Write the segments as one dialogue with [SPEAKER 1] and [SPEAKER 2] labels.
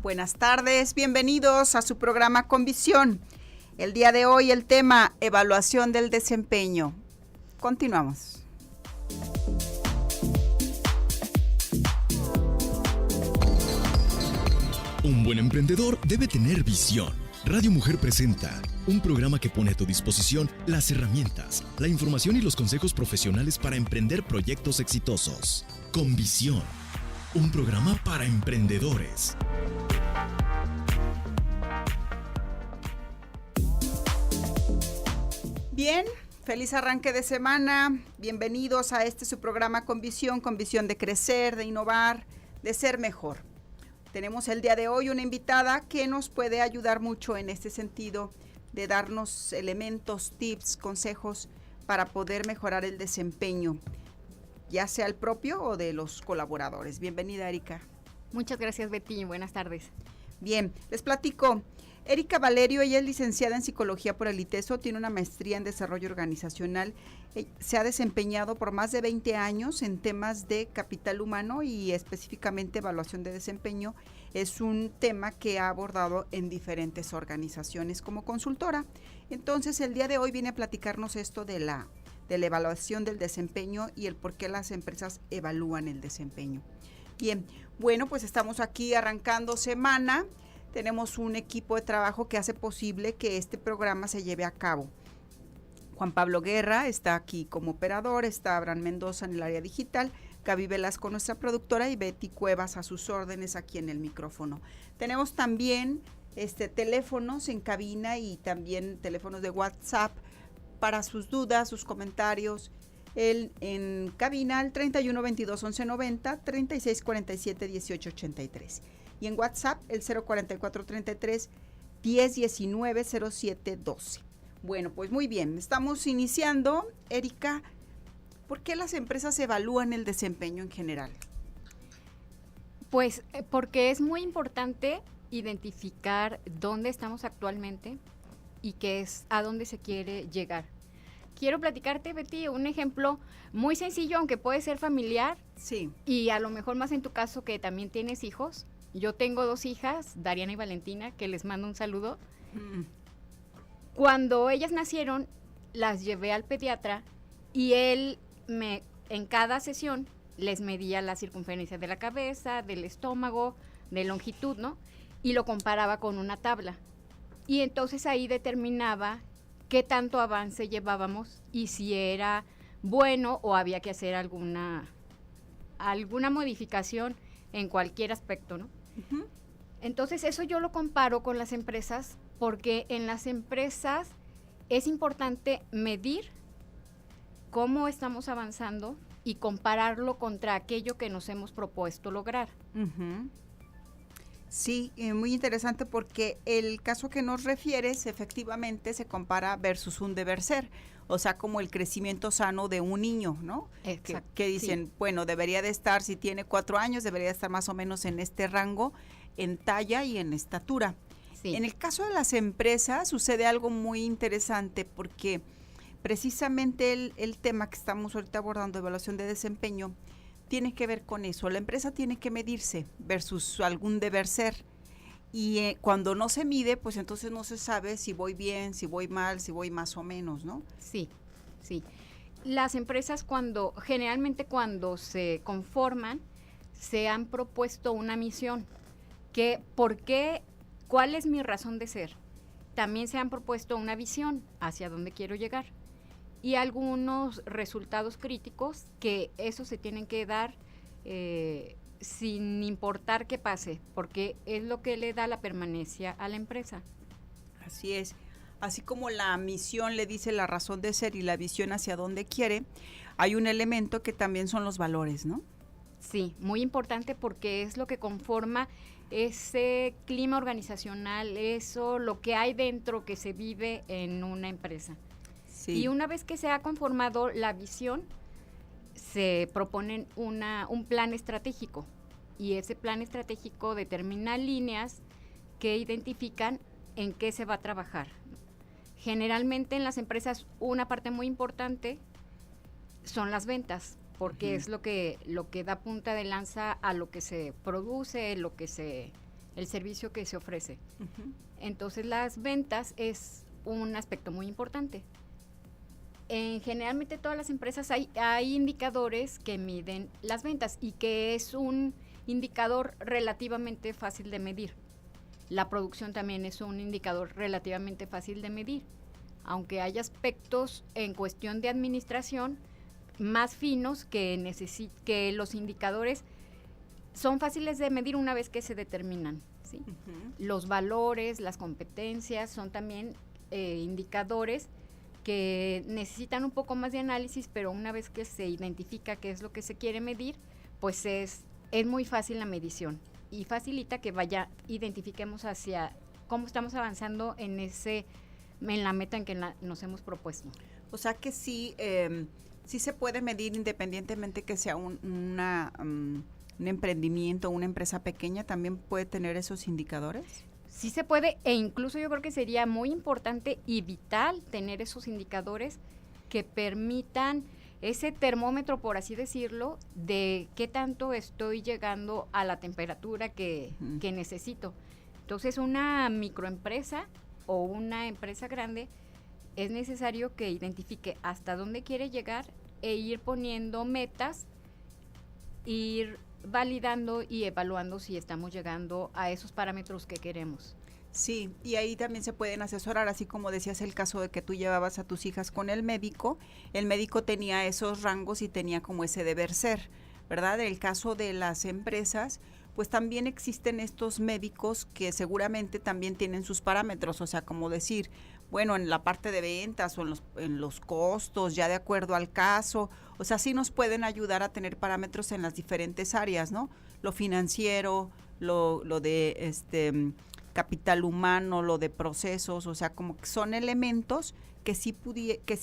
[SPEAKER 1] Buenas tardes, bienvenidos a su programa Con Visión. El día de hoy el tema evaluación del desempeño. Continuamos.
[SPEAKER 2] Un buen emprendedor debe tener visión. Radio Mujer presenta un programa que pone a tu disposición las herramientas, la información y los consejos profesionales para emprender proyectos exitosos. Con Visión, un programa para emprendedores.
[SPEAKER 1] Bien, feliz arranque de semana. Bienvenidos a su programa con visión de crecer, de innovar, de ser mejor. Tenemos el día de hoy una invitada que nos puede ayudar mucho en este sentido de darnos elementos, tips, consejos para poder mejorar el desempeño, ya sea el propio o de los colaboradores. Bienvenida, Erika.
[SPEAKER 3] Muchas gracias, Betty. Buenas tardes.
[SPEAKER 1] Bien, les platico. Erika Valerio, ella es licenciada en Psicología por el ITESO, tiene una maestría en Desarrollo Organizacional, se ha desempeñado por más de 20 años en temas de capital humano y específicamente evaluación de desempeño. Es un tema que ha abordado en diferentes organizaciones como consultora. Entonces, el día de hoy viene a platicarnos esto de la evaluación del desempeño y el por qué las empresas evalúan el desempeño. Bien, bueno, pues estamos aquí arrancando semana. Tenemos un equipo de trabajo que hace posible que este programa se lleve a cabo. Juan Pablo Guerra está aquí como operador, está Abraham Mendoza en el área digital, Gaby Velasco, nuestra productora, y Betty Cuevas a sus órdenes aquí en el micrófono. Tenemos también teléfonos en cabina y también teléfonos de WhatsApp para sus dudas, sus comentarios. En cabina el 31 22 11 90, 36 47 18 83. Y en WhatsApp el 044 33 10 19 07 12. Bueno, pues muy bien, estamos iniciando. Erika, ¿por qué las empresas evalúan el desempeño en general?
[SPEAKER 3] Pues porque es muy importante identificar dónde estamos actualmente y qué es a dónde se quiere llegar. Quiero platicarte, Betty, un ejemplo muy sencillo, aunque puede ser familiar.
[SPEAKER 1] Sí.
[SPEAKER 3] Y a lo mejor más en tu caso que también tienes hijos. Yo tengo 2 hijas, Dariana y Valentina, que les mando un saludo. Cuando ellas nacieron, las llevé al pediatra y él en cada sesión les medía la circunferencia de la cabeza, del estómago, de longitud, ¿no? Y lo comparaba con una tabla. Y entonces ahí determinaba qué tanto avance llevábamos y si era bueno o había que hacer alguna modificación en cualquier aspecto, ¿no? Uh-huh. Entonces eso yo lo comparo con las empresas porque en las empresas es importante medir cómo estamos avanzando y compararlo contra aquello que nos hemos propuesto lograr.
[SPEAKER 1] Uh-huh. Sí, muy interesante porque el caso que nos refieres efectivamente se compara versus un deber ser, o sea, como el crecimiento sano de un niño, ¿no?
[SPEAKER 3] Exacto.
[SPEAKER 1] Que dicen, sí, bueno, debería de estar, si tiene 4 años, debería estar más o menos en este rango, en talla y en estatura. Sí. En el caso de las empresas sucede algo muy interesante porque precisamente el tema que estamos ahorita abordando, evaluación de desempeño, tiene que ver con eso. La empresa tiene que medirse versus algún deber ser. Y cuando no se mide, pues entonces no se sabe si voy bien, si voy mal, si voy más o menos, ¿no?
[SPEAKER 3] Sí, sí. Las empresas generalmente cuando se conforman, se han propuesto una misión. ¿Cuál es mi razón de ser? También se han propuesto una visión hacia dónde quiero llegar. Y algunos resultados críticos que eso se tienen que dar sin importar qué pase, porque es lo que le da la permanencia a la empresa.
[SPEAKER 1] Así es. Así como la misión le dice la razón de ser y la visión hacia dónde quiere, hay un elemento que también son los valores, ¿no?
[SPEAKER 3] Sí, muy importante porque es lo que conforma ese clima organizacional, lo que hay dentro que se vive en una empresa. Sí. Y una vez que se ha conformado la visión, se proponen un plan estratégico y ese plan estratégico determina líneas que identifican en qué se va a trabajar. Generalmente en las empresas una parte muy importante son las ventas, porque es lo que da punta de lanza a lo que se produce, en el servicio que se ofrece. Uh-huh. Entonces las ventas es un aspecto muy importante. En generalmente todas las empresas hay indicadores que miden las ventas y que es un indicador relativamente fácil de medir. La producción también es un indicador relativamente fácil de medir, aunque hay aspectos en cuestión de administración más finos que los indicadores son fáciles de medir una vez que se determinan, ¿sí? Uh-huh. Los valores, las competencias son también indicadores que necesitan un poco más de análisis, pero una vez que se identifica qué es lo que se quiere medir, pues es muy fácil la medición y facilita que identifiquemos hacia cómo estamos avanzando en la meta en que nos hemos propuesto.
[SPEAKER 1] O sea que sí se puede medir independientemente que sea un emprendimiento, una empresa pequeña, ¿también puede tener esos indicadores?
[SPEAKER 3] Sí se puede, e incluso yo creo que sería muy importante y vital tener esos indicadores que permitan ese termómetro, por así decirlo, de qué tanto estoy llegando a la temperatura que necesito. Entonces, una microempresa o una empresa grande es necesario que identifique hasta dónde quiere llegar e ir poniendo metas, ir validando y evaluando si estamos llegando a esos parámetros que queremos.
[SPEAKER 1] Sí, y ahí también se pueden asesorar, así como decías el caso de que tú llevabas a tus hijas con el médico tenía esos rangos y tenía como ese deber ser, ¿verdad? En el caso de las empresas, pues también existen estos médicos que seguramente también tienen sus parámetros, o sea, como decir, bueno, en la parte de ventas o en los costos, ya de acuerdo al caso, o sea, sí nos pueden ayudar a tener parámetros en las diferentes áreas, ¿no? Lo financiero, lo de capital humano, lo de procesos, o sea, como que son elementos que sí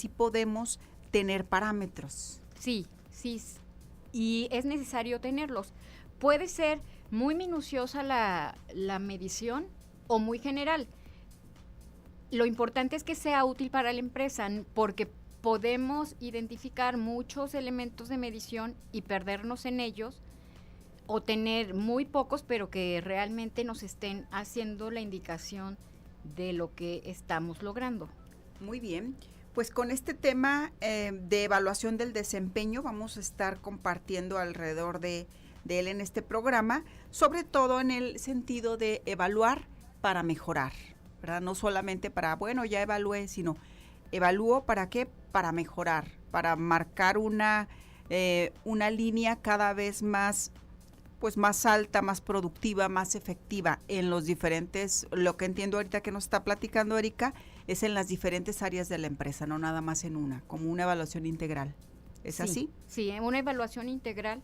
[SPEAKER 1] podemos tener parámetros.
[SPEAKER 3] Sí, y es necesario tenerlos. Puede ser muy minuciosa la medición o muy general. Lo importante es que sea útil para la empresa, porque podemos identificar muchos elementos de medición y perdernos en ellos, o tener muy pocos, pero que realmente nos estén haciendo la indicación de lo que estamos logrando.
[SPEAKER 1] Muy bien, pues con este tema de evaluación del desempeño vamos a estar compartiendo alrededor de él en este programa, sobre todo en el sentido de evaluar para mejorar, ¿verdad? No solamente para, bueno, ya evalué, sino evalúo ¿para qué? Para mejorar, para marcar una línea cada vez más alta, más productiva, más efectiva en los diferentes, lo que entiendo ahorita que nos está platicando Erika, es en las diferentes áreas de la empresa, no nada más en una, como una evaluación integral. ¿Es así?
[SPEAKER 3] Sí, una evaluación integral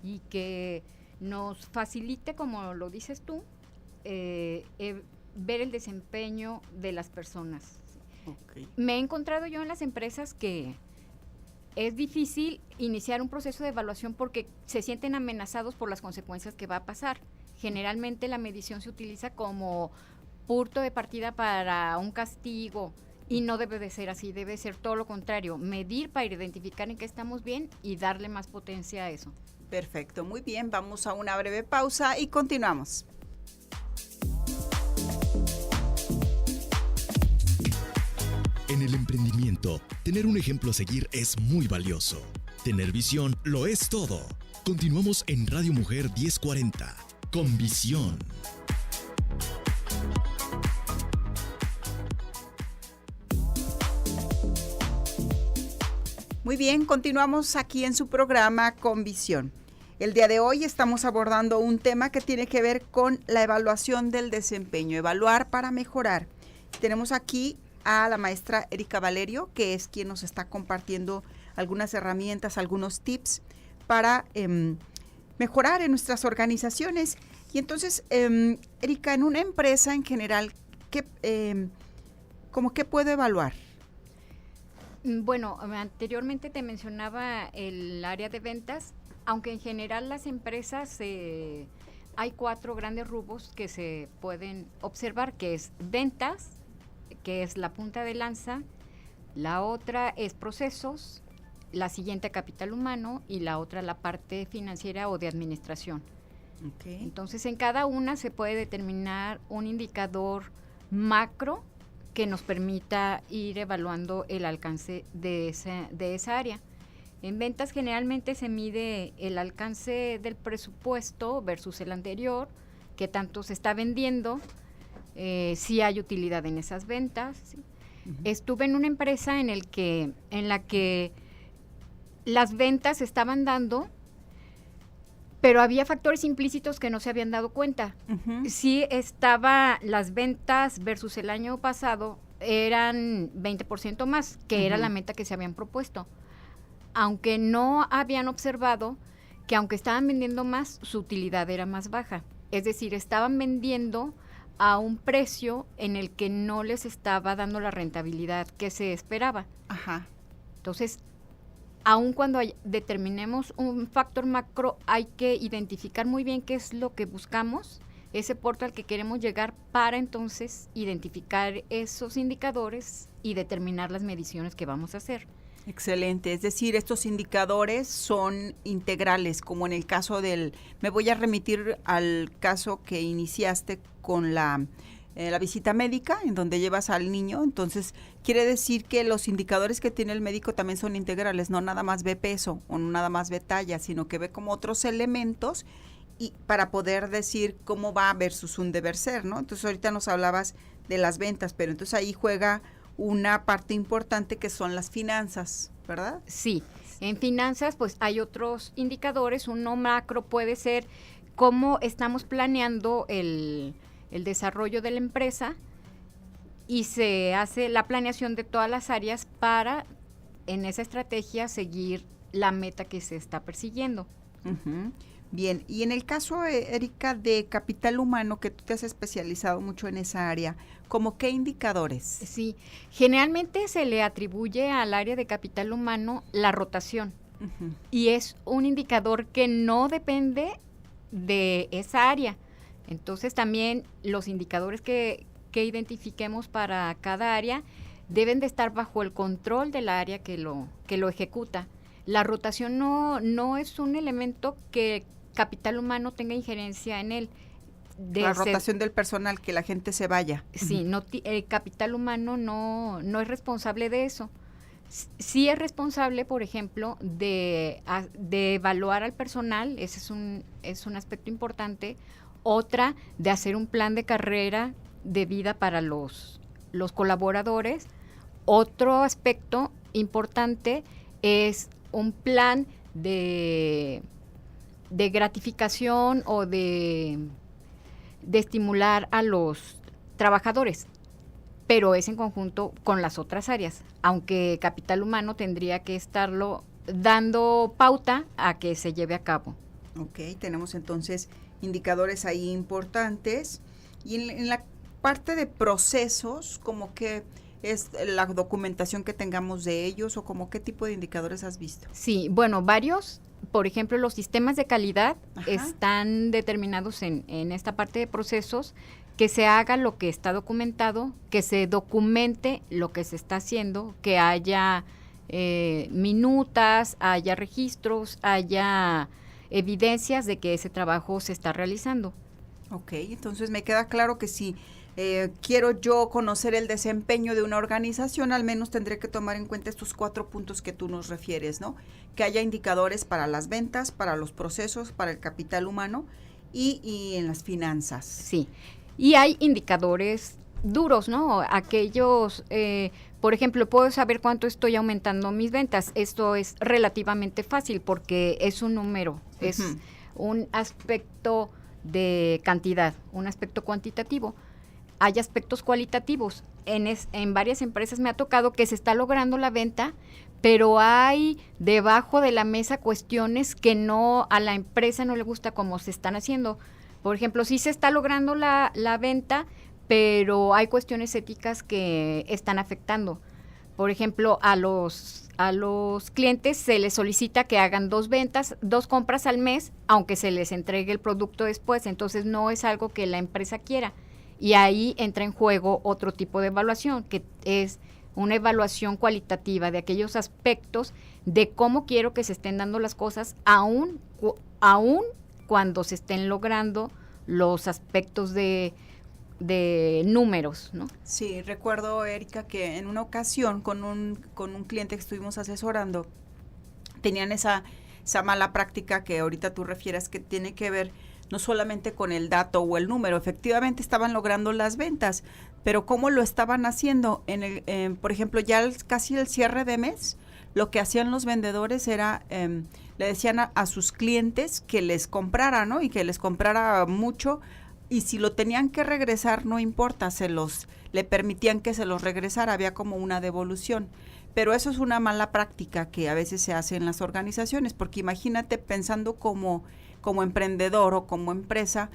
[SPEAKER 3] y que nos facilite, como lo dices tú, ver el desempeño de las personas. Okay. Me he encontrado yo en las empresas que es difícil iniciar un proceso de evaluación porque se sienten amenazados por las consecuencias que va a pasar. Generalmente la medición se utiliza como punto de partida para un castigo y no debe de ser así, debe ser todo lo contrario, medir para identificar en qué estamos bien y darle más potencia a eso.
[SPEAKER 1] Perfecto, muy bien, vamos a una breve pausa y continuamos.
[SPEAKER 2] En el emprendimiento, tener un ejemplo a seguir es muy valioso. Tener visión lo es todo. Continuamos en Radio Mujer 1040, con visión.
[SPEAKER 1] Muy bien, continuamos aquí en su programa Con Visión. El día de hoy estamos abordando un tema que tiene que ver con la evaluación del desempeño, evaluar para mejorar. Tenemos aquí a la maestra Erika Valerio, que es quien nos está compartiendo algunas herramientas, algunos tips para mejorar en nuestras organizaciones. Y entonces, Erika, en una empresa en general, ¿qué puedo evaluar?
[SPEAKER 3] Bueno, anteriormente te mencionaba el área de ventas, aunque en general las empresas hay 4 grandes rubros que se pueden observar, que es ventas, que es la punta de lanza, la otra es procesos, la siguiente capital humano y la otra la parte financiera o de administración.
[SPEAKER 1] Okay.
[SPEAKER 3] Entonces, en cada una se puede determinar un indicador macro que nos permita ir evaluando el alcance de esa área. En ventas generalmente se mide el alcance del presupuesto versus el anterior, qué tanto se está vendiendo, si hay utilidad en esas ventas. ¿Sí? Uh-huh. Estuve en una empresa en la que las ventas estaban dando, pero había factores implícitos que no se habían dado cuenta. Uh-huh. Sí estaba, las ventas versus el año pasado eran 20% más, que uh-huh. era la meta que se habían propuesto. Aunque no habían observado que aunque estaban vendiendo más, su utilidad era más baja. Es decir, estaban vendiendo a un precio en el que no les estaba dando la rentabilidad que se esperaba.
[SPEAKER 1] Ajá.
[SPEAKER 3] Entonces, aun cuando determinemos un factor macro, hay que identificar muy bien qué es lo que buscamos, ese punto al que queremos llegar, para entonces identificar esos indicadores y determinar las mediciones que vamos a hacer.
[SPEAKER 1] Excelente, es decir, estos indicadores son integrales, como en el caso me voy a remitir al caso que iniciaste con la visita médica, en donde llevas al niño. Entonces, quiere decir que los indicadores que tiene el médico también son integrales, no nada más ve peso o no nada más ve talla, sino que ve como otros elementos y para poder decir cómo va versus un deber ser, ¿no? Entonces, ahorita nos hablabas de las ventas, pero entonces ahí juega una parte importante que son las finanzas, ¿verdad?
[SPEAKER 3] Sí, en finanzas pues hay otros indicadores. Uno macro puede ser cómo estamos planeando el desarrollo de la empresa, y se hace la planeación de todas las áreas para en esa estrategia seguir la meta que se está persiguiendo.
[SPEAKER 1] Uh-huh. Bien, y en el caso, Erika, de capital humano, que tú te has especializado mucho en esa área, ¿cómo qué indicadores?
[SPEAKER 3] Sí, generalmente se le atribuye al área de capital humano la rotación, uh-huh. y es un indicador que no depende de esa área. Entonces también los indicadores que identifiquemos para cada área deben de estar bajo el control del área que lo ejecuta. La rotación no es un elemento que capital humano tenga injerencia en él.
[SPEAKER 1] La rotación del personal, que la gente se vaya.
[SPEAKER 3] Sí, el capital humano no es responsable de eso. Sí es responsable, por ejemplo, de evaluar al personal, ese es un aspecto importante. Otra, de hacer un plan de carrera de vida para los colaboradores. Otro aspecto importante es un plan de gratificación o de estimular a los trabajadores, pero es en conjunto con las otras áreas, aunque capital humano tendría que estarlo dando pauta a que se lleve a cabo.
[SPEAKER 1] Ok, tenemos entonces indicadores ahí importantes. Y en la parte de procesos, ¿cómo que es la documentación que tengamos de ellos o como qué tipo de indicadores has visto?
[SPEAKER 3] Sí, bueno, varios. Por ejemplo, los sistemas de calidad Ajá. están determinados en esta parte de procesos, que se haga lo que está documentado, que se documente lo que se está haciendo, que haya minutas, haya registros, haya evidencias de que ese trabajo se está realizando.
[SPEAKER 1] Ok, entonces me queda claro que si quiero yo conocer el desempeño de una organización, al menos tendré que tomar en cuenta estos 4 puntos que tú nos refieres, ¿no? Que haya indicadores para las ventas, para los procesos, para el capital humano y en las finanzas.
[SPEAKER 3] Sí, y hay indicadores duros, ¿no? Aquellos, por ejemplo, puedo saber cuánto estoy aumentando mis ventas. Esto es relativamente fácil porque es un número, uh-huh. es un aspecto de cantidad, un aspecto cuantitativo. Hay aspectos cualitativos. En varias empresas me ha tocado que se está logrando la venta, pero hay debajo de la mesa cuestiones que a la empresa no le gusta cómo se están haciendo. Por ejemplo, sí se está logrando la venta, pero hay cuestiones éticas que están afectando. Por ejemplo, a los clientes se les solicita que hagan 2 compras al mes, aunque se les entregue el producto después. Entonces no es algo que la empresa quiera. Y ahí entra en juego otro tipo de evaluación, que es una evaluación cualitativa de aquellos aspectos de cómo quiero que se estén dando las cosas, aún cuando se estén logrando los aspectos de números, ¿no?
[SPEAKER 1] Sí, recuerdo, Erika, que en una ocasión con un cliente que estuvimos asesorando, tenían esa mala práctica que ahorita tú refieres, que tiene que ver no solamente con el dato o el número. Efectivamente estaban logrando las ventas, pero ¿cómo lo estaban haciendo? Por ejemplo, ya casi el cierre de mes, lo que hacían los vendedores era, le decían a sus clientes que les comprara, ¿no? Y que les comprara mucho, y si lo tenían que regresar, no importa, le permitían que se los regresara, había como una devolución. Pero eso es una mala práctica que a veces se hace en las organizaciones, porque imagínate, pensando como emprendedor o como empresa,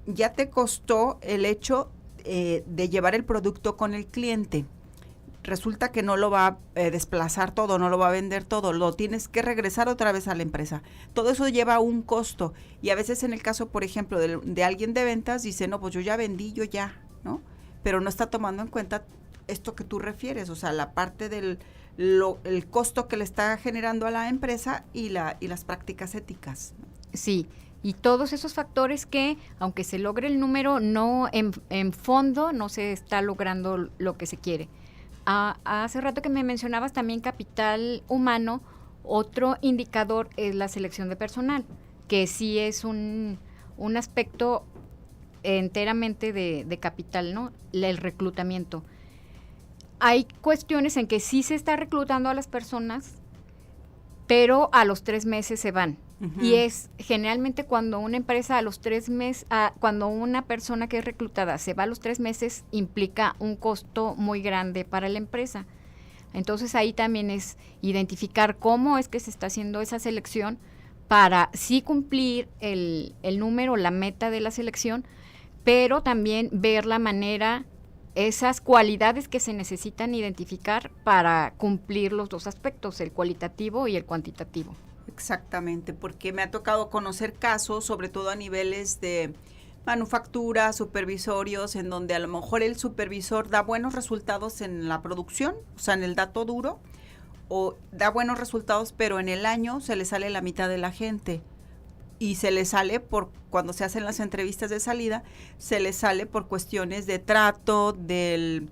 [SPEAKER 1] ya te costó el hecho de llevar el producto con el cliente. Resulta que no lo va a desplazar todo, no lo va a vender todo, lo tienes que regresar otra vez a la empresa. Todo eso lleva un costo, y a veces en el caso, por ejemplo, de alguien de ventas, dice, no, pues yo ya vendí, ¿no? Pero no está tomando en cuenta esto que tú refieres, o sea, la parte el costo que le está generando a la empresa y las prácticas éticas.
[SPEAKER 3] Sí, y todos esos factores que, aunque se logre el número, no en fondo no se está logrando lo que se quiere. Hace rato que me mencionabas también capital humano, otro indicador es la selección de personal, que sí es un aspecto enteramente de capital, ¿no? El reclutamiento. Hay cuestiones en que sí se está reclutando a las personas, pero a los 3 meses se van. Uh-huh. Y es generalmente cuando una empresa a los 3 meses, cuando una persona que es reclutada se va a los 3 meses, implica un costo muy grande para la empresa. Entonces ahí también es identificar cómo es que se está haciendo esa selección para sí cumplir el número, la meta de la selección, pero también ver la manera, esas cualidades que se necesitan identificar para cumplir los dos aspectos, el cualitativo y el cuantitativo.
[SPEAKER 1] Exactamente, porque me ha tocado conocer casos, sobre todo a niveles de manufactura, supervisorios, en donde a lo mejor el supervisor da buenos resultados en la producción, o sea, en el dato duro, o da buenos resultados, pero en el año se le sale la mitad de la gente. Y se le sale cuando se hacen las entrevistas de salida, se le sale por cuestiones de trato del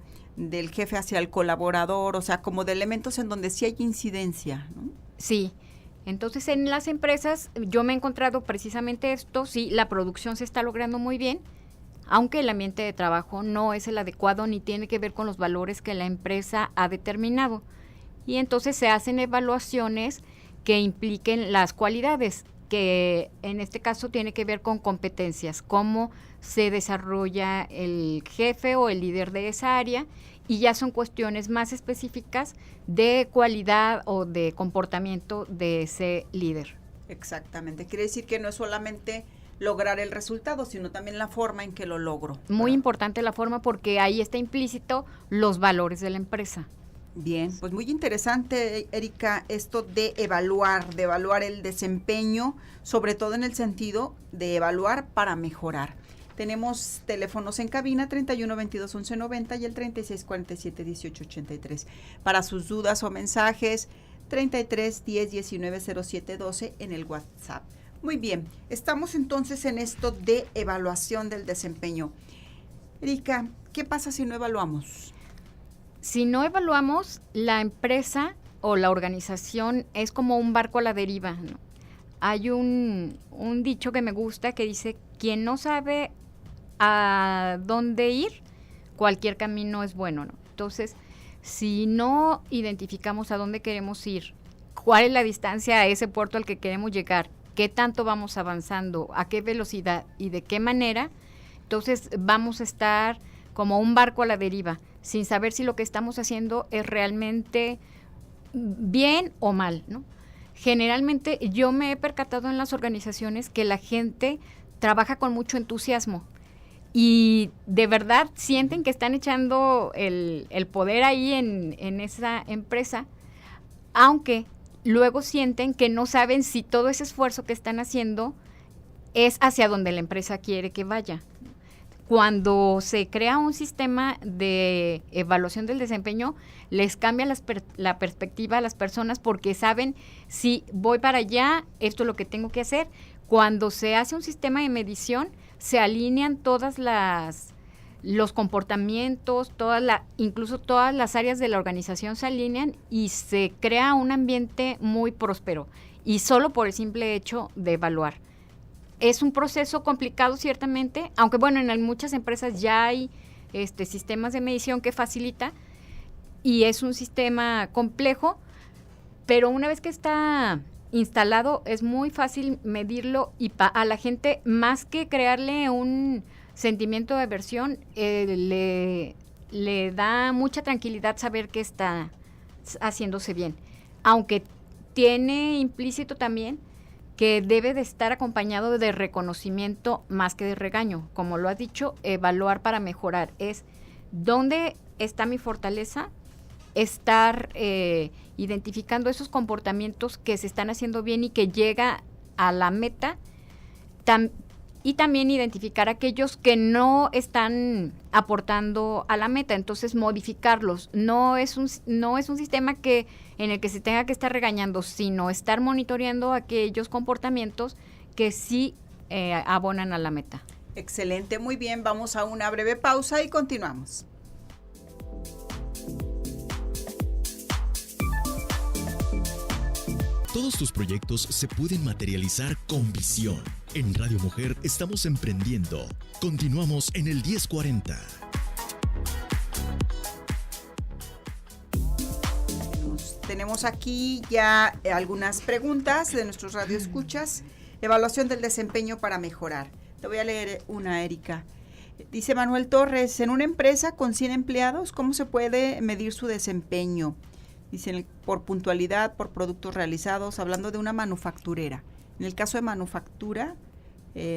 [SPEAKER 1] jefe hacia el colaborador, o sea, como de elementos en donde sí hay incidencia, ¿no?
[SPEAKER 3] Sí. Entonces, en las empresas yo me he encontrado precisamente esto, sí, la producción se está logrando muy bien, aunque el ambiente de trabajo no es el adecuado ni tiene que ver con los valores que la empresa ha determinado. Y entonces se hacen evaluaciones que impliquen las cualidades, que en este caso tiene que ver con competencias, cómo se desarrolla el jefe o el líder de esa área, y ya son cuestiones más específicas de cualidad o de comportamiento de ese líder.
[SPEAKER 1] Exactamente, quiere decir que no es solamente lograr el resultado, sino también la forma en que lo logro.
[SPEAKER 3] Muy importante la forma, porque ahí está implícito los valores de la empresa.
[SPEAKER 1] Bien, pues muy interesante, Erika, esto de evaluar el desempeño, sobre todo en el sentido de evaluar para mejorar. Tenemos teléfonos en cabina 31 22 11 90 y el 36 47 18 83. Para sus dudas o mensajes, 33 10 19 07 12 en el WhatsApp. Muy bien, estamos entonces en esto de evaluación del desempeño. Erika, ¿qué pasa si no evaluamos?
[SPEAKER 3] Si no evaluamos, la empresa o la organización es como un barco a la deriva, ¿no? Hay un dicho que me gusta que dice, quien no sabe a dónde ir, cualquier camino es bueno, ¿no? Entonces, si no identificamos a dónde queremos ir, cuál es la distancia a ese puerto al que queremos llegar, qué tanto vamos avanzando, a qué velocidad y de qué manera, entonces vamos a estar como un barco a la deriva, sin saber si lo que estamos haciendo es realmente bien o mal, ¿no? Generalmente yo me he percatado en las organizaciones que la gente trabaja con mucho entusiasmo y de verdad sienten que están echando el poder ahí en esa empresa, aunque luego sienten que no saben si todo ese esfuerzo que están haciendo es hacia donde la empresa quiere que vaya. cuando se crea un sistema de evaluación del desempeño, les cambia la perspectiva a las personas porque saben, si voy para allá, esto es lo que tengo que hacer. Cuando se hace un sistema de medición, se alinean los comportamientos, incluso todas las áreas de la organización se alinean y se crea un ambiente muy próspero, y solo por el simple hecho de evaluar. Es un proceso complicado ciertamente, aunque bueno, en muchas empresas ya hay sistemas de medición que facilita, y es un sistema complejo, pero una vez que está instalado es muy fácil medirlo, y a la gente, más que crearle un sentimiento de aversión, le da mucha tranquilidad saber que está haciéndose bien, aunque tiene implícito también que debe de estar acompañado de reconocimiento más que de regaño. Como lo has dicho, evaluar para mejorar es dónde está mi fortaleza, estar identificando esos comportamientos que se están haciendo bien y que llega a la meta, y también identificar aquellos que no están aportando a la meta, entonces modificarlos. No es un sistema en el que se tenga que estar regañando, sino estar monitoreando aquellos comportamientos que sí abonan a la meta.
[SPEAKER 1] Excelente, muy bien, vamos a una breve pausa y continuamos.
[SPEAKER 2] Todos tus proyectos se pueden materializar con visión. En Radio Mujer estamos emprendiendo. Continuamos en el 1040.
[SPEAKER 1] Tenemos aquí ya algunas preguntas de nuestros radioescuchas. Evaluación del desempeño para mejorar. Te voy a leer una, Erika. Dice Manuel Torres, en una empresa con 100 empleados, ¿cómo se puede medir su desempeño? Dicen por puntualidad, por productos realizados, hablando de una manufacturera. En el caso de manufactura,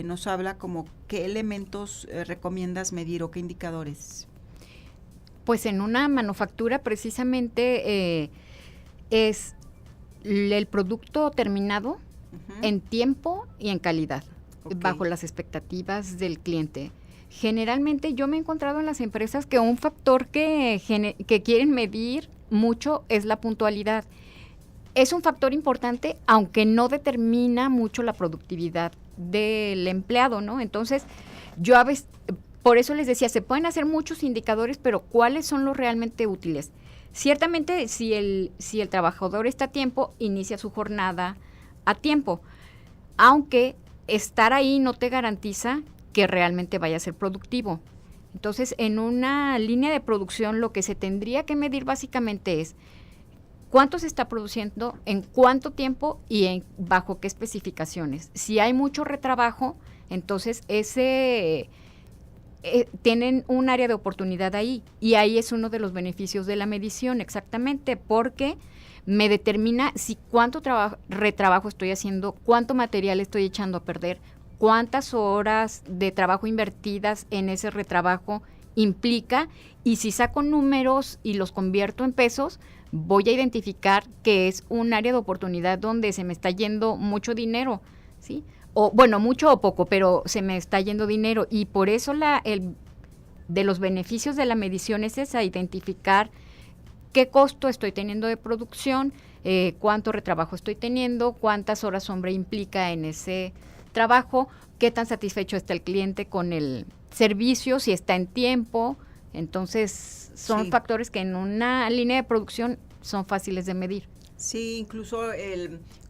[SPEAKER 1] nos habla como qué elementos recomiendas medir o qué indicadores.
[SPEAKER 3] Pues en una manufactura precisamente es el producto terminado en tiempo y en calidad, bajo las expectativas del cliente. Generalmente yo me he encontrado en las empresas que un factor que quieren medir mucho es la puntualidad. Es un factor importante, aunque no determina mucho la productividad del empleado, ¿no? Entonces, yo a veces, por eso les decía, se pueden hacer muchos indicadores, pero ¿cuáles son los realmente útiles? Ciertamente, si el trabajador está a tiempo, inicia su jornada a tiempo, aunque estar ahí no te garantiza que realmente vaya a ser productivo. Entonces, en una línea de producción, lo que se tendría que medir básicamente es cuánto se está produciendo, en cuánto tiempo y bajo qué especificaciones. Si hay mucho retrabajo, entonces tienen un área de oportunidad ahí, y ahí es uno de los beneficios de la medición, exactamente, porque me determina cuánto retrabajo estoy haciendo, cuánto material estoy echando a perder, cuántas horas de trabajo invertidas en ese retrabajo implica, y si saco números y los convierto en pesos, voy a identificar que es un área de oportunidad donde se me está yendo mucho dinero, ¿sí? O bueno, mucho o poco, pero se me está yendo dinero, y por eso de los beneficios de la medición es esa, identificar qué costo estoy teniendo de producción, cuánto retrabajo estoy teniendo, cuántas horas hombre implica en ese trabajo, qué tan satisfecho está el cliente con el servicio, si está en tiempo. Entonces, son factores que en una línea de producción son fáciles de medir.
[SPEAKER 1] Sí, incluso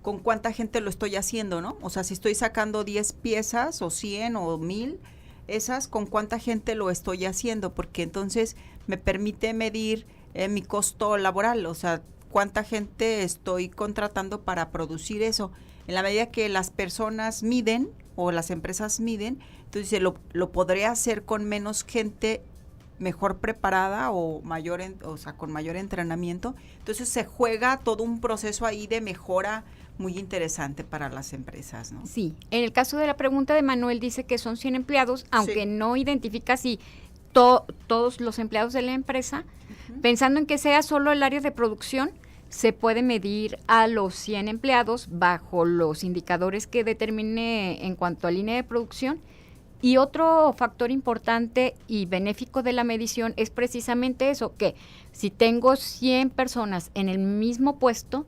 [SPEAKER 1] con cuánta gente lo estoy haciendo, ¿no? O sea, si estoy sacando 10 piezas o 100 o 1000, esas, ¿con cuánta gente lo estoy haciendo? Porque entonces me permite medir mi costo laboral, o sea, cuánta gente estoy contratando para producir eso. En la medida que las personas miden o las empresas miden, entonces lo podré hacer con menos gente mejor preparada o con mayor entrenamiento. Entonces se juega todo un proceso ahí de mejora muy interesante para las empresas, ¿no?
[SPEAKER 3] Sí, en el caso de la pregunta de Manuel dice que son 100 empleados, aunque no identifica si todos los empleados de la empresa, pensando en que sea solo el área de producción, se puede medir a los 100 empleados bajo los indicadores que determine en cuanto a línea de producción, Y otro factor importante y benéfico de la medición es precisamente eso, que si tengo 100 personas en el mismo puesto,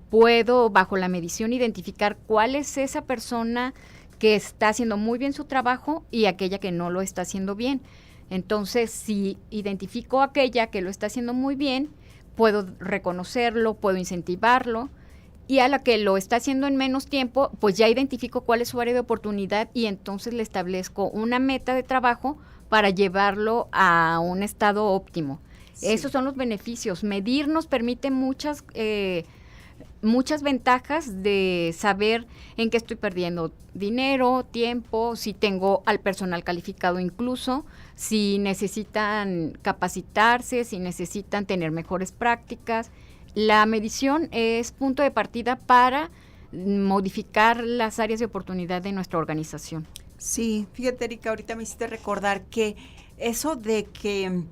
[SPEAKER 3] puedo bajo la medición identificar cuál es esa persona que está haciendo muy bien su trabajo y aquella que no lo está haciendo bien. Entonces, si identifico a aquella que lo está haciendo muy bien, puedo reconocerlo, puedo incentivarlo, y a la que lo está haciendo en menos tiempo, pues ya identifico cuál es su área de oportunidad y entonces le establezco una meta de trabajo para llevarlo a un estado óptimo. Sí. Esos son los beneficios. Medir nos permite muchas ventajas de saber en qué estoy perdiendo dinero, tiempo, si tengo al personal calificado incluso, si necesitan capacitarse, si necesitan tener mejores prácticas. La medición es punto de partida para modificar las áreas de oportunidad de nuestra organización.
[SPEAKER 1] Sí, fíjate, Erika, ahorita me hiciste recordar que eso de que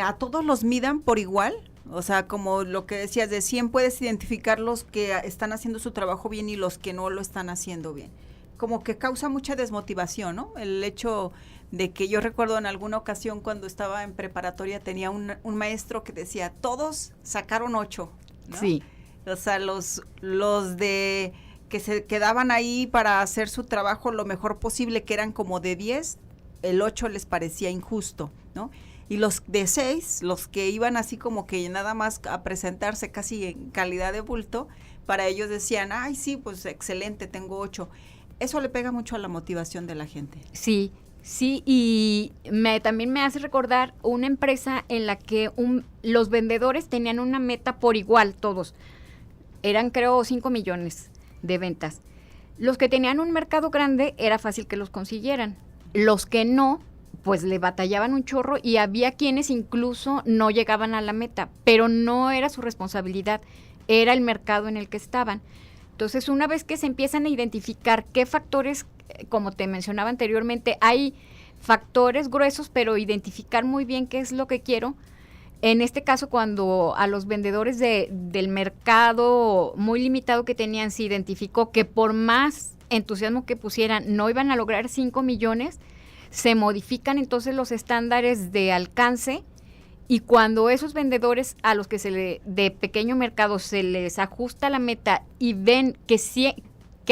[SPEAKER 1] a todos los midan por igual, o sea, como lo que decías, de 100 puedes identificar los que están haciendo su trabajo bien y los que no lo están haciendo bien. Como que causa mucha desmotivación, ¿no? El hecho de que yo recuerdo en alguna ocasión cuando estaba en preparatoria tenía un maestro que decía, todos sacaron 8, ¿no?
[SPEAKER 3] Sí.
[SPEAKER 1] O sea, los de que se quedaban ahí para hacer su trabajo lo mejor posible, que eran como de 10, el 8 les parecía injusto, ¿no? Y los de 6, los que iban así como que nada más a presentarse casi en calidad de bulto, para ellos decían, ay, sí, pues excelente, tengo 8. Eso le pega mucho a la motivación de la gente.
[SPEAKER 3] Sí, sí, y también me hace recordar una empresa en la que los vendedores tenían una meta por igual, todos. Eran, creo, 5 millones de ventas. Los que tenían un mercado grande, era fácil que los consiguieran. Los que no, pues le batallaban un chorro y había quienes incluso no llegaban a la meta, pero no era su responsabilidad, era el mercado en el que estaban. Entonces, una vez que se empiezan a identificar qué factores, como te mencionaba anteriormente, hay factores gruesos, pero identificar muy bien qué es lo que quiero. En este caso, cuando a los vendedores del mercado muy limitado que tenían, se identificó que por más entusiasmo que pusieran, no iban a lograr 5 millones, se modifican entonces los estándares de alcance, y cuando esos vendedores a los que de pequeño mercado se les ajusta la meta y ven que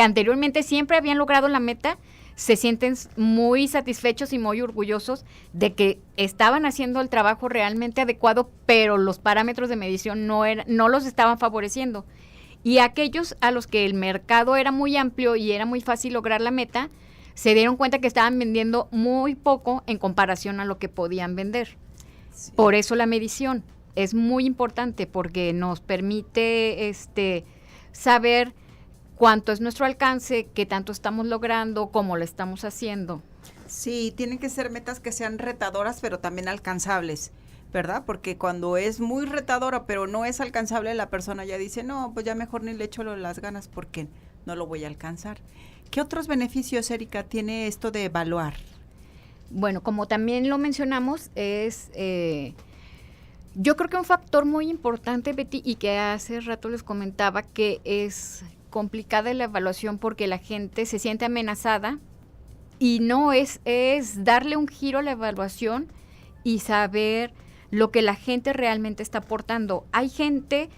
[SPEAKER 3] anteriormente siempre habían logrado la meta, se sienten muy satisfechos y muy orgullosos de que estaban haciendo el trabajo realmente adecuado, pero los parámetros de medición no los estaban favoreciendo. Y aquellos a los que el mercado era muy amplio y era muy fácil lograr la meta, se dieron cuenta que estaban vendiendo muy poco en comparación a lo que podían vender. Sí. Por eso la medición es muy importante, porque nos permite saber cuánto es nuestro alcance, qué tanto estamos logrando, cómo lo estamos haciendo.
[SPEAKER 1] Sí, tienen que ser metas que sean retadoras, pero también alcanzables, ¿verdad? Porque cuando es muy retadora, pero no es alcanzable, la persona ya dice, no, pues ya mejor ni le echo las ganas porque no lo voy a alcanzar. ¿Qué otros beneficios, Erika, tiene esto de evaluar?
[SPEAKER 3] Bueno, como también lo mencionamos, yo creo que un factor muy importante, Betty, y que hace rato les comentaba, que es complicada la evaluación porque la gente se siente amenazada, y no es darle un giro a la evaluación y saber lo que la gente realmente está aportando. Hay gente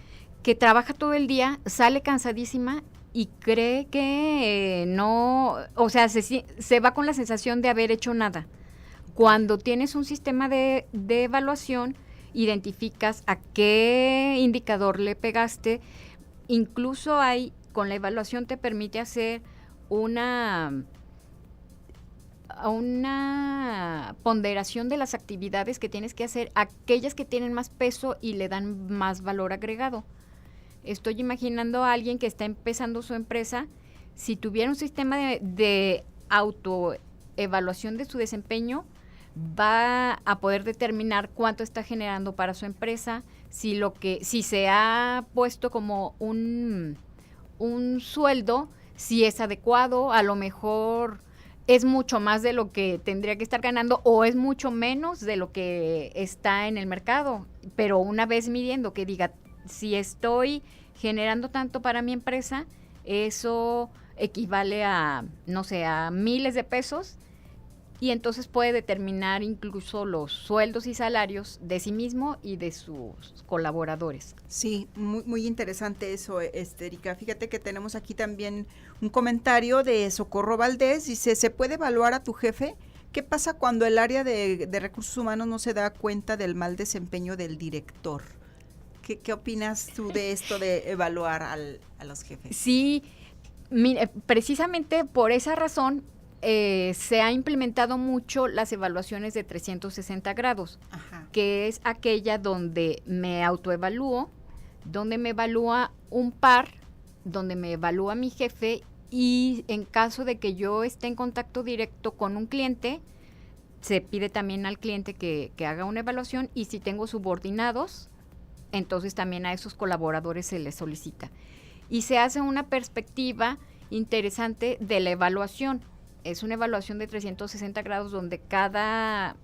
[SPEAKER 3] que trabaja todo el día, sale cansadísima y cree que no, o sea, se va con la sensación de haber hecho nada. Cuando tienes un sistema de evaluación, identificas a qué indicador le pegaste. Incluso con la evaluación te permite hacer una ponderación de las actividades que tienes que hacer, aquellas que tienen más peso y le dan más valor agregado. Estoy imaginando a alguien que está empezando su empresa, si tuviera un sistema de autoevaluación de su desempeño, va a poder determinar cuánto está generando para su empresa, si se ha puesto como un sueldo, si es adecuado, a lo mejor es mucho más de lo que tendría que estar ganando o es mucho menos de lo que está en el mercado, pero una vez midiendo que diga, si estoy generando tanto para mi empresa, eso equivale a, no sé, a miles de pesos, y entonces puede determinar incluso los sueldos y salarios de sí mismo y de sus colaboradores.
[SPEAKER 1] Sí, muy, muy interesante eso, Erika. Fíjate que tenemos aquí también un comentario de Socorro Valdés. Dice, ¿se puede evaluar a tu jefe? ¿Qué pasa cuando el área de recursos humanos no se da cuenta del mal desempeño del director? ¿Qué opinas tú de esto de evaluar a los jefes?
[SPEAKER 3] Sí, precisamente por esa razón se ha implementado mucho las evaluaciones de 360 grados, Ajá. que es aquella donde me autoevalúo, donde me evalúa un par, donde me evalúa mi jefe, y en caso de que yo esté en contacto directo con un cliente, se pide también al cliente que haga una evaluación, y si tengo subordinados, entonces también a esos colaboradores se les solicita. Y se hace una perspectiva interesante de la evaluación. Es una evaluación de 360 grados donde cada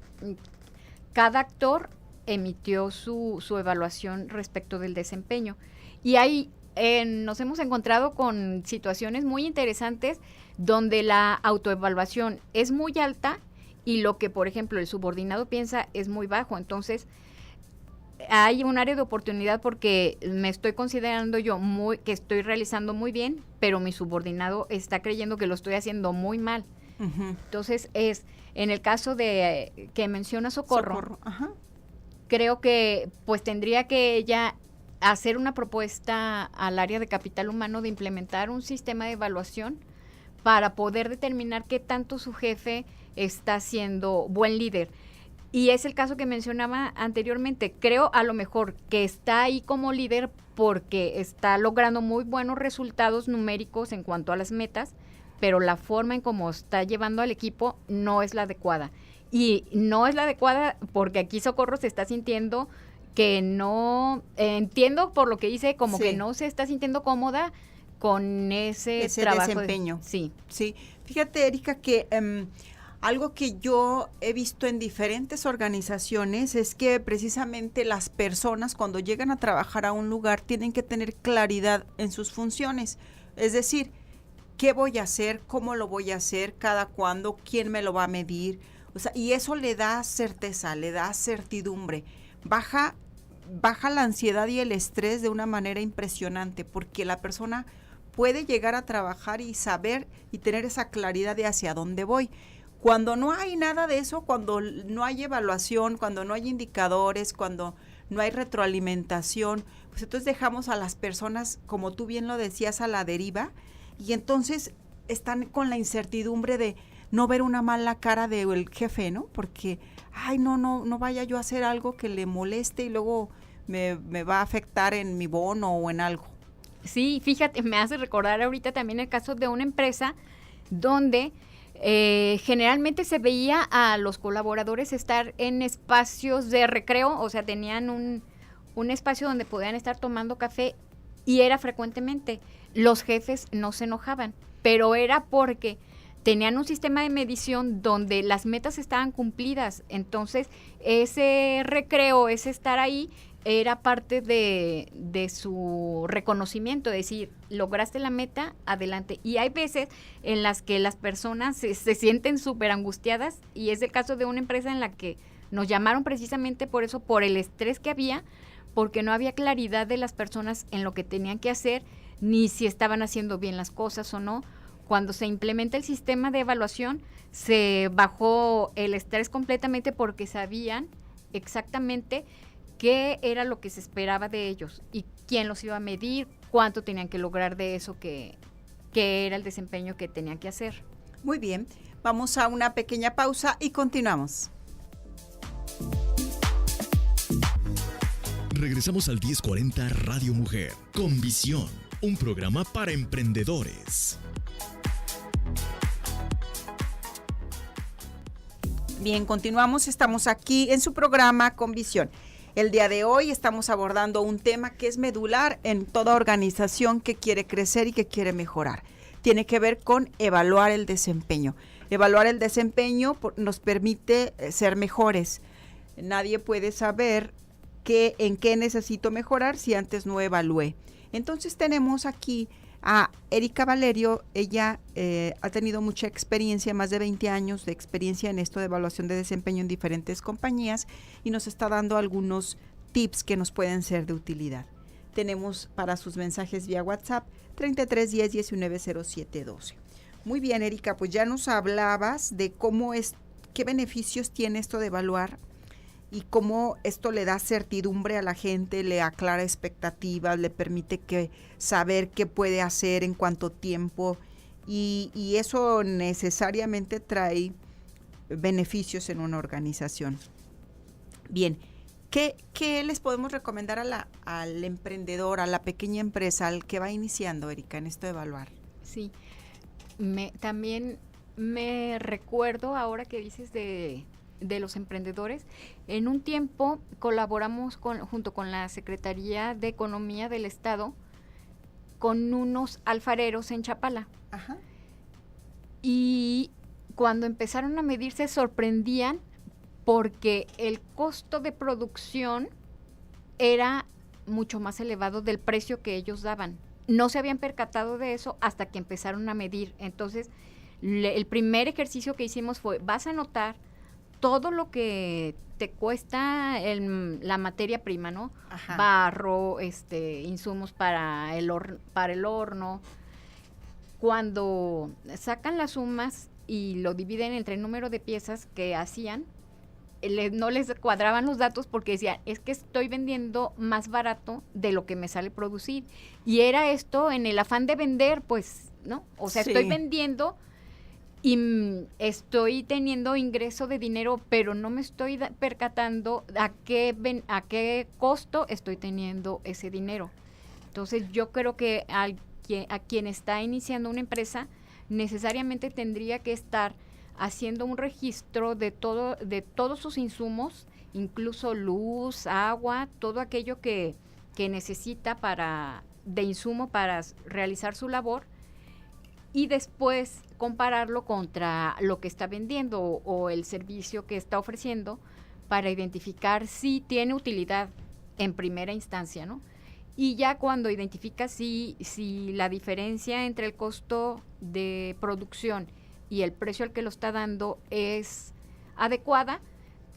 [SPEAKER 3] actor emitió su evaluación respecto del desempeño. Y ahí nos hemos encontrado con situaciones muy interesantes donde la autoevaluación es muy alta y lo que, por ejemplo, el subordinado piensa es muy bajo. Entonces, hay un área de oportunidad porque me estoy considerando yo que estoy realizando muy bien, pero mi subordinado está creyendo que lo estoy haciendo muy mal. Uh-huh. Entonces, en el caso de que menciona Socorro. Ajá. Creo que pues tendría que ella hacer una propuesta al área de capital humano de implementar un sistema de evaluación para poder determinar qué tanto su jefe está siendo buen líder. Y es el caso que mencionaba anteriormente. Creo a lo mejor que está ahí como líder porque está logrando muy buenos resultados numéricos en cuanto a las metas, pero la forma en cómo está llevando al equipo no es la adecuada. Y no es la adecuada porque aquí Socorro se está sintiendo que no, entiendo por lo que dice, como sí. que no se está sintiendo cómoda con ese trabajo.
[SPEAKER 1] Desempeño.
[SPEAKER 3] Sí.
[SPEAKER 1] Fíjate, Erika, que algo que yo he visto en diferentes organizaciones es que precisamente las personas cuando llegan a trabajar a un lugar tienen que tener claridad en sus funciones. Es decir, ¿qué voy a hacer? ¿Cómo lo voy a hacer? ¿Cada cuándo? ¿Quién me lo va a medir? O sea, y eso le da certeza, le da certidumbre. Baja la ansiedad y el estrés de una manera impresionante porque la persona puede llegar a trabajar y saber y tener esa claridad de hacia dónde voy. Cuando no hay nada de eso, cuando no hay evaluación, cuando no hay indicadores, cuando no hay retroalimentación, pues entonces dejamos a las personas, como tú bien lo decías, a la deriva, y entonces están con la incertidumbre de no ver una mala cara del jefe, ¿no? Porque, no vaya yo a hacer algo que le moleste y luego me va a afectar en mi bono o en algo.
[SPEAKER 3] Sí, fíjate, me hace recordar ahorita también el caso de una empresa donde generalmente se veía a los colaboradores estar en espacios de recreo, o sea, tenían un espacio donde podían estar tomando café y era frecuentemente. Los jefes no se enojaban, pero era porque tenían un sistema de medición donde las metas estaban cumplidas. Entonces, ese recreo, ese estar ahí, era parte de su reconocimiento, es decir, lograste la meta, adelante. Y hay veces en las que las personas se sienten súper angustiadas, y es el caso de una empresa en la que nos llamaron precisamente por eso, por el estrés que había, porque no había claridad de las personas en lo que tenían que hacer, ni si estaban haciendo bien las cosas o no. Cuando se implementa el sistema de evaluación, se bajó el estrés completamente porque sabían exactamente qué era lo que se esperaba de ellos y quién los iba a medir, cuánto tenían que lograr de eso que era el desempeño que tenían que hacer.
[SPEAKER 1] Muy bien, vamos a una pequeña pausa y continuamos.
[SPEAKER 2] Regresamos al 1040 Radio Mujer, con visión, un programa para emprendedores.
[SPEAKER 1] Bien, continuamos, estamos aquí en su programa Con Visión. El día de hoy estamos abordando un tema que es medular en toda organización que quiere crecer y que quiere mejorar. Tiene que ver con evaluar el desempeño. Evaluar el desempeño nos permite ser mejores. Nadie puede saber en qué necesito mejorar si antes no evalué. Entonces tenemos aquí A Erika Valerio, ella ha tenido mucha experiencia, más de 20 años de experiencia en esto de evaluación de desempeño en diferentes compañías y nos está dando algunos tips que nos pueden ser de utilidad. Tenemos para sus mensajes vía WhatsApp 33 10 19 07 12. Muy bien, Erika, pues ya nos hablabas de qué beneficios tiene esto de evaluar y cómo esto le da certidumbre a la gente, le aclara expectativas, le permite saber qué puede hacer en cuánto tiempo y eso necesariamente trae beneficios en una organización. Bien, ¿qué les podemos recomendar al emprendedor, a la pequeña empresa, al que va iniciando, Erika, en esto de evaluar?
[SPEAKER 3] Sí, también me recuerdo ahora que dices de los emprendedores. En un tiempo colaboramos junto con la Secretaría de Economía del Estado con unos alfareros en Chapala.
[SPEAKER 1] Ajá.
[SPEAKER 3] Y cuando empezaron a medir se sorprendían porque el costo de producción era mucho más elevado del precio que ellos daban. No se habían percatado de eso hasta que empezaron a medir. Entonces, el primer ejercicio que hicimos fue, vas a anotar todo lo que te cuesta la materia prima, ¿no?
[SPEAKER 1] Ajá.
[SPEAKER 3] Barro, insumos para el horno. Cuando sacan las sumas y lo dividen entre el número de piezas que hacían, no les cuadraban los datos porque decían, es que estoy vendiendo más barato de lo que me sale producir. Y era esto en el afán de vender, pues, ¿no? O sea, sí, estoy vendiendo y estoy teniendo ingreso de dinero, pero no me estoy percatando a qué costo estoy teniendo ese dinero. Entonces, yo creo que a quien está iniciando una empresa, necesariamente tendría que estar haciendo un registro de todos sus insumos, incluso luz, agua, todo aquello que necesita de insumo para realizar su labor, y después compararlo contra lo que está vendiendo o el servicio que está ofreciendo para identificar si tiene utilidad en primera instancia, ¿no? Y ya cuando identifica si la diferencia entre el costo de producción y el precio al que lo está dando es adecuada,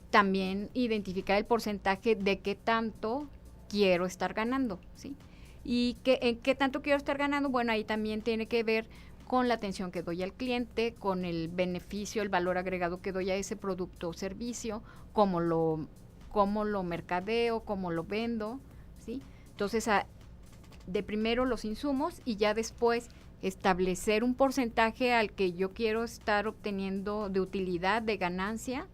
[SPEAKER 3] también identificar el porcentaje de qué tanto quiero estar ganando, ¿sí? Y en qué tanto quiero estar ganando, bueno, ahí también tiene que ver con la atención que doy al cliente, con el beneficio, el valor agregado que doy a ese producto o servicio, cómo lo mercadeo, cómo lo vendo, ¿sí? Entonces, de primero los insumos y ya después establecer un porcentaje al que yo quiero estar obteniendo de utilidad, de ganancia,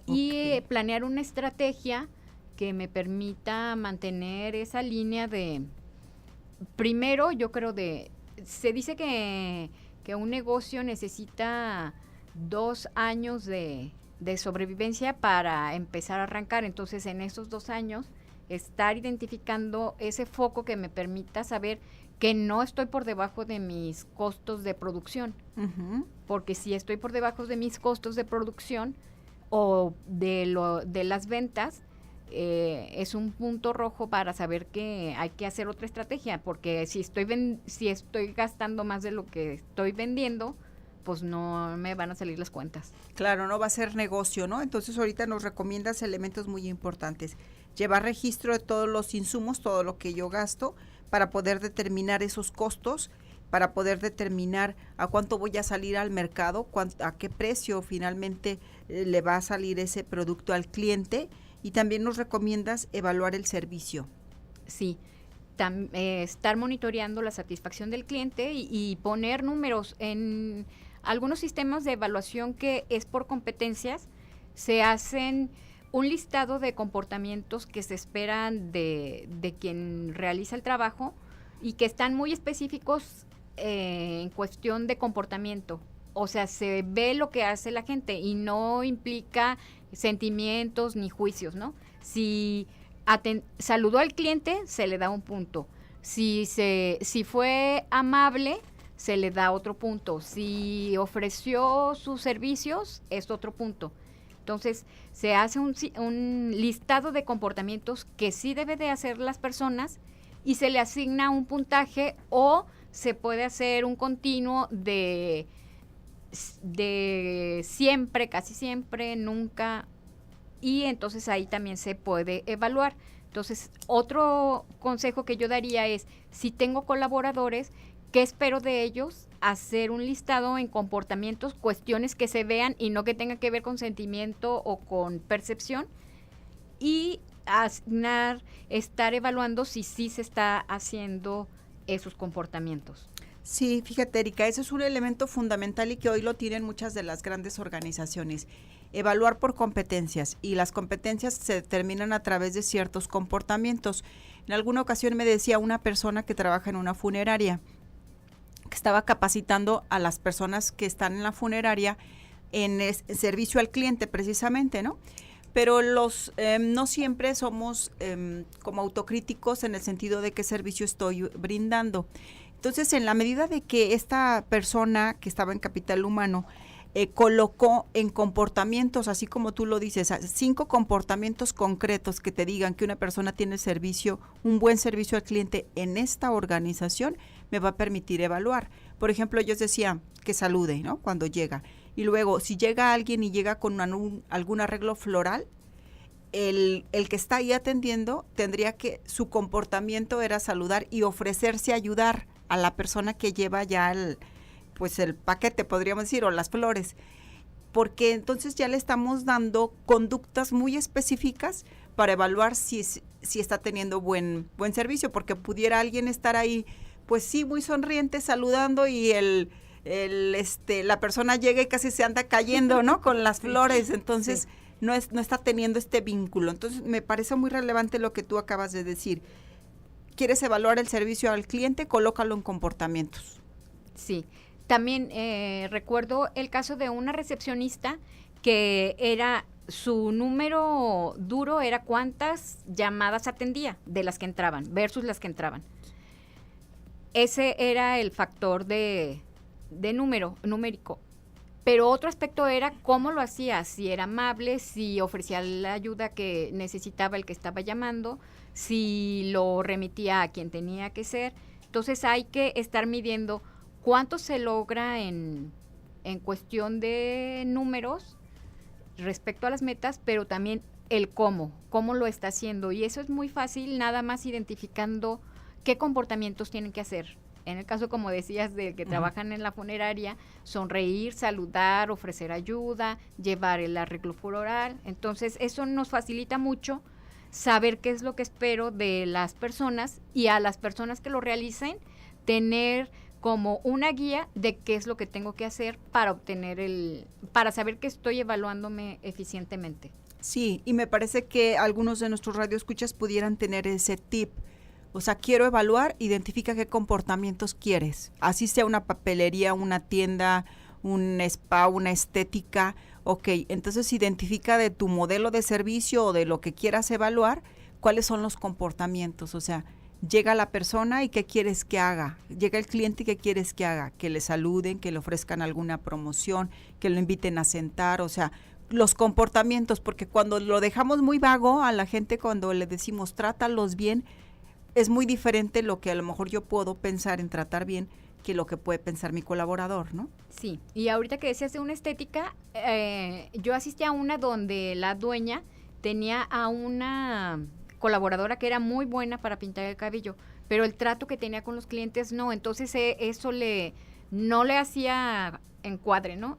[SPEAKER 3] y planear una estrategia que me permita mantener esa línea de, primero, yo creo se dice que un negocio necesita 2 años de sobrevivencia para empezar a arrancar. Entonces, en esos 2 años, estar identificando ese foco que me permita saber que no estoy por debajo de mis costos de producción. Uh-huh. Porque si estoy por debajo de mis costos de producción o de las ventas, es un punto rojo para saber que hay que hacer otra estrategia, porque si estoy gastando más de lo que estoy vendiendo, pues no me van a salir las cuentas.
[SPEAKER 1] Claro, no va a ser negocio, ¿no? Entonces ahorita nos recomiendas elementos muy importantes. Llevar registro de todos los insumos, todo lo que yo gasto, para poder determinar esos costos, para poder determinar a cuánto voy a salir al mercado, a qué precio finalmente le va a salir ese producto al cliente, y también nos recomiendas evaluar el servicio.
[SPEAKER 3] Sí, estar monitoreando la satisfacción del cliente y poner números. En algunos sistemas de evaluación que es por competencias, se hacen un listado de comportamientos que se esperan de quien realiza el trabajo y que están muy específicos en cuestión de comportamiento. O sea, se ve lo que hace la gente y no implica sentimientos ni juicios, ¿no? Si saludó al cliente, se le da un punto. Si fue amable, se le da otro punto. Si ofreció sus servicios, es otro punto. Entonces, se hace un listado de comportamientos que sí debe de hacer las personas y se le asigna un puntaje, o se puede hacer un continuo de siempre, casi siempre, nunca, y entonces ahí también se puede evaluar. Entonces, otro consejo que yo daría es, si tengo colaboradores, ¿qué espero de ellos? Hacer un listado en comportamientos, cuestiones que se vean y no que tengan que ver con sentimiento o con percepción, y asignar, estar evaluando si sí se está haciendo esos comportamientos.
[SPEAKER 1] Sí, fíjate, Erika, ese es un elemento fundamental y que hoy lo tienen muchas de las grandes organizaciones. Evaluar por competencias, y las competencias se determinan a través de ciertos comportamientos. En alguna ocasión me decía una persona que trabaja en una funeraria que estaba capacitando a las personas que están en la funeraria en servicio al cliente precisamente, ¿no? Pero no siempre somos como autocríticos en el sentido de qué servicio estoy brindando. Entonces, en la medida de que esta persona que estaba en Capital Humano colocó en comportamientos, así como tú lo dices, 5 comportamientos concretos que te digan que una persona tiene servicio, un buen servicio al cliente en esta organización, me va a permitir evaluar. Por ejemplo, ellos decían que salude, ¿no? Cuando llega. Y luego, si llega alguien y llega con algún arreglo floral, el que está ahí atendiendo tendría que, su comportamiento era saludar y ofrecerse a ayudar a la persona que lleva ya el paquete, podríamos decir, o las flores, porque entonces ya le estamos dando conductas muy específicas para evaluar si está teniendo buen servicio, porque pudiera alguien estar ahí, pues sí, muy sonriente, saludando, y la persona llega y casi se anda cayendo, ¿no? Con las flores, entonces sí. No está teniendo este vínculo. Entonces me parece muy relevante lo que tú acabas de decir. ¿Quieres evaluar el servicio al cliente? Colócalo en comportamientos.
[SPEAKER 3] Sí. También recuerdo el caso de una recepcionista que su número duro era cuántas llamadas atendía de las que entraban versus las que entraban. Ese era el factor de numérico. Pero otro aspecto era cómo lo hacía, si era amable, si ofrecía la ayuda que necesitaba el que estaba llamando, si lo remitía a quien tenía que ser. Entonces hay que estar midiendo cuánto se logra en cuestión de números respecto a las metas, pero también el cómo lo está haciendo. Y eso es muy fácil, nada más identificando qué comportamientos tienen que hacer. En el caso, como decías, de que trabajan en la funeraria, sonreír, saludar, ofrecer ayuda, llevar el arreglo floral. Entonces, eso nos facilita mucho saber qué es lo que espero de las personas, y a las personas que lo realicen, tener como una guía de qué es lo que tengo que hacer para para saber que estoy evaluándome eficientemente.
[SPEAKER 1] Sí, y me parece que algunos de nuestros radioescuchas pudieran tener ese tip. O sea, quiero evaluar, identifica qué comportamientos quieres. Así sea una papelería, una tienda, un spa, una estética. Ok, entonces identifica de tu modelo de servicio o de lo que quieras evaluar, cuáles son los comportamientos. O sea, llega la persona y ¿qué quieres que haga? Llega el cliente y ¿qué quieres que haga? Que le saluden, que le ofrezcan alguna promoción, que lo inviten a sentar. O sea, los comportamientos, porque cuando lo dejamos muy vago a la gente, cuando le decimos trátalos bien, es muy diferente lo que a lo mejor yo puedo pensar en tratar bien que lo que puede pensar mi colaborador, ¿no?
[SPEAKER 3] Sí, y ahorita que decías de una estética, yo asistí a una donde la dueña tenía a una colaboradora que era muy buena para pintar el cabello, pero el trato que tenía con los clientes no, entonces eso no le hacía encuadre, ¿no?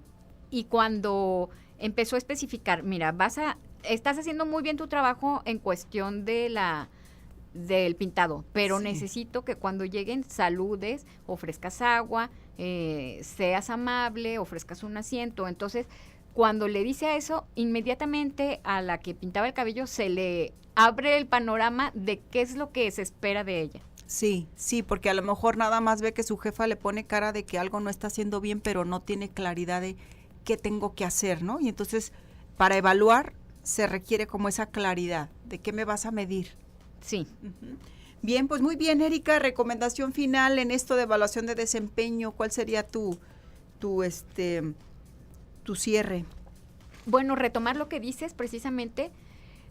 [SPEAKER 3] Y cuando empezó a especificar, mira, estás haciendo muy bien tu trabajo en cuestión del pintado, pero sí, necesito que cuando lleguen saludes, ofrezcas agua, seas amable, ofrezcas un asiento. Entonces, cuando le dice eso, inmediatamente a la que pintaba el cabello se le abre el panorama de qué es lo que se espera de ella.
[SPEAKER 1] Sí, porque a lo mejor nada más ve que su jefa le pone cara de que algo no está haciendo bien, pero no tiene claridad de qué tengo que hacer, ¿no? Y entonces, para evaluar, se requiere como esa claridad de qué me vas a medir.
[SPEAKER 3] Sí.
[SPEAKER 1] Uh-huh. Bien, pues muy bien, Erika, recomendación final en esto de evaluación de desempeño, ¿cuál sería tu cierre?
[SPEAKER 3] Bueno, retomar lo que dices precisamente,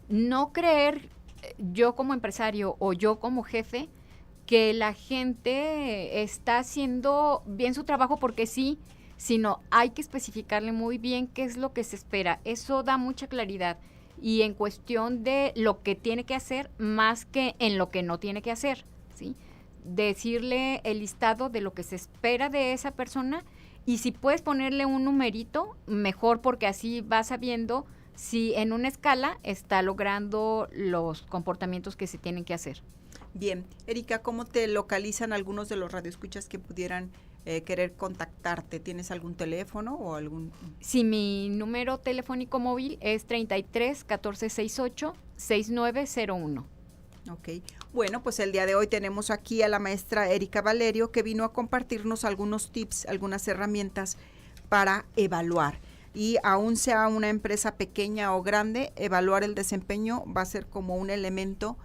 [SPEAKER 3] no creer yo como empresario o yo como jefe que la gente está haciendo bien su trabajo porque sí, sino hay que especificarle muy bien qué es lo que se espera. Eso da mucha claridad y en cuestión de lo que tiene que hacer más que en lo que no tiene que hacer, ¿sí? Decirle el listado de lo que se espera de esa persona y si puedes ponerle un numerito, mejor, porque así vas sabiendo si en una escala está logrando los comportamientos que se tienen que hacer.
[SPEAKER 1] Bien, Erika, ¿cómo te localizan algunos de los radioescuchas que pudieran querer contactarte? ¿Tienes algún teléfono o algún...?
[SPEAKER 3] Sí, mi número telefónico móvil es 33 14 68 6901.
[SPEAKER 1] Ok, bueno, pues el día de hoy tenemos aquí a la maestra Erika Valerio, que vino a compartirnos algunos tips, algunas herramientas para evaluar. Y aún sea una empresa pequeña o grande, evaluar el desempeño va a ser como un elemento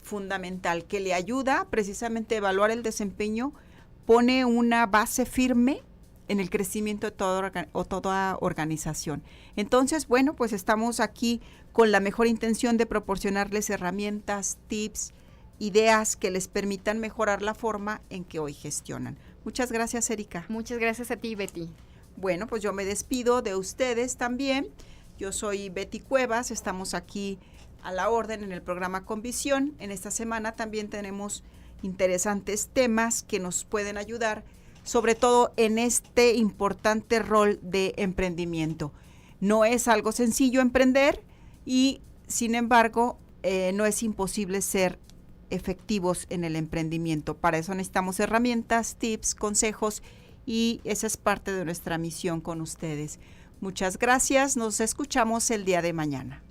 [SPEAKER 1] fundamental que le ayuda precisamente a evaluar el desempeño, pone una base firme en el crecimiento de toda organización. Entonces, bueno, pues estamos aquí con la mejor intención de proporcionarles herramientas, tips, ideas que les permitan mejorar la forma en que hoy gestionan. Muchas gracias, Erika.
[SPEAKER 3] Muchas gracias a ti, Betty.
[SPEAKER 1] Bueno, pues yo me despido de ustedes también. Yo soy Betty Cuevas, estamos aquí a la orden en el programa Con Visión. En esta semana también tenemos interesantes temas que nos pueden ayudar, sobre todo en este importante rol de emprendimiento. No es algo sencillo emprender y, sin embargo, no es imposible ser efectivos en el emprendimiento. Para eso necesitamos herramientas, tips, consejos y esa es parte de nuestra misión con ustedes. Muchas gracias, nos escuchamos el día de mañana.